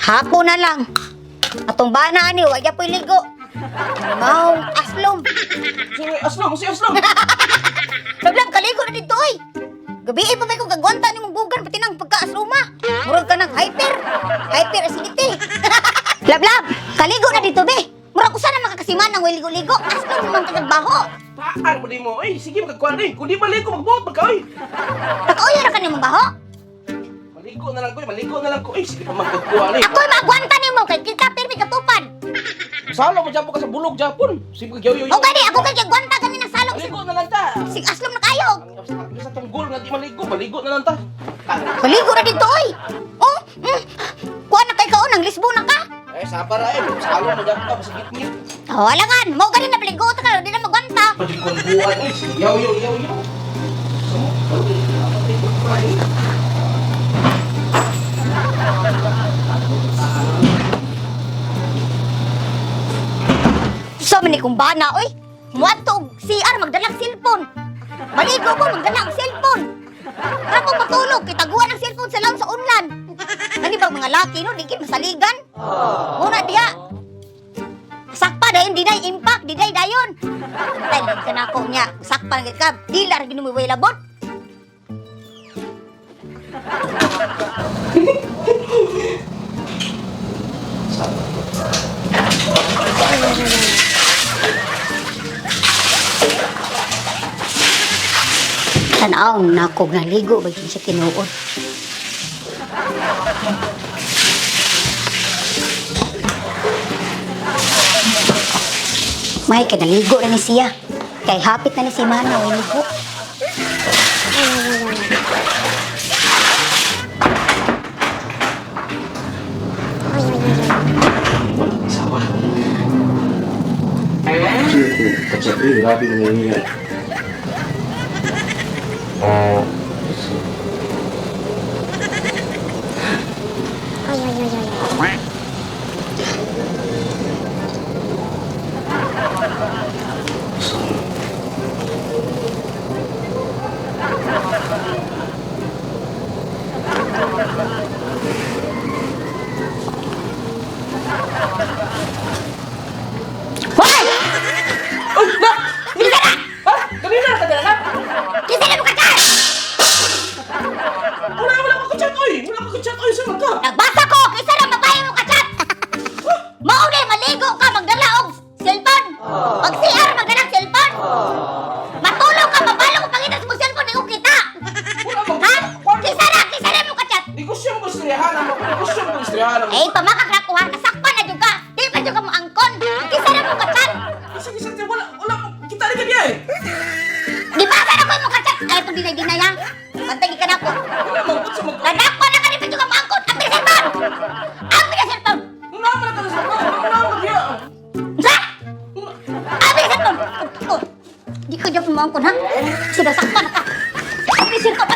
Hapon na lang. Atong bana ni, wag ya po'y ligo. Maong aslom. Si Aslom. Lablab, kaligo na dito, oy. Gabi pa may kong gagwanta ni mong bugan, pati ng pagka-asloma. Murag ka ng hyper acidity. Lablab, kaligo na dito, be. Murag usa na makakasiman ng ligo-ligo. Aslom naman kagagbaho. Taan mo di mo. Ay, sige magkakwan rin. Kung di maligo, magbuot magka, oy. Pag-uya na ka ni mong baho. Maligo na lang ko. Ay, sige pa magkakwan rin. Ako'y magwanta ni mo, kay kita pirmi katupad. Salo mo dyan po ka sa bulog Japon. Sige magyaw-yaw. O gani, ako kay gagwanta kami ng salong. Maligo na lang ta. Sig aslom na kayo. Ang sa tunggol nga di maligo na lang ta. Maligo na dito, oy. Oh, kuha na kay kaunang, lisbo na ka. Eh, sabara eh. Salo mo dyan ka, masigit-ngit. Oh, alangan, mo gani na paligo ta ka, di na magwanta. Pagkikon buwan eh. Yaw. So man ni kung bana, oy. Muadto og CR magdalang cellphone. Maligo mo magdalang cellphone. Para mo matulog, kitaguan ang cellphone sa lang sa unlan. Kani ba mga laki no, di kid masaligan? Muna diya. Sakpa dayon di nay impact, di day dayon. Tay ka na ko nya, sakpa na ka. Dilar ginumoy labot. Tanaw na ko naligo ba siya tinuod. May kanaligo na ni siya. Kay hapit na ni si Mana way ligo. Sawa. Kacap eh, grabe na nangyayari. Hoy! Oh, na! Ha? Kanina ka na lang? Kisa na mo kakat! Wala ka chat, oy! Saan ka? Nagbasa ko! Kisa na babae mo kakat! Mauna maligo ka, magdala og cellphone! Pag CR, magdala og cellphone! Matulog ka, mabalo ko pangita sa mong cellphone, di ko kita! Wala mo. Ha? Kisa na mo kakat! Negosyo mo istriyahan mo. Eh, pamakakakuha, nasakpan na dyan ka! Di pa dyan ka mo angkon! Kisa na mo kakat! Sige, wala mo. Kita rin ka niya eh. Di ba ka na ko mo kakat? Ay, ito dinay-dinay ha! Pantagi ka na ko! Wala mo. Ba't sa mag... Nadakpan na ka rin pa dyan ka mo angkon! Ang cellphone! Ang cellphone! Naman ka na sa mga. Naman ka Sa? Abi, cellphone! Oh, di ko dyan mo angkon ha? Sinasakpan na ka! Abi, cellphone!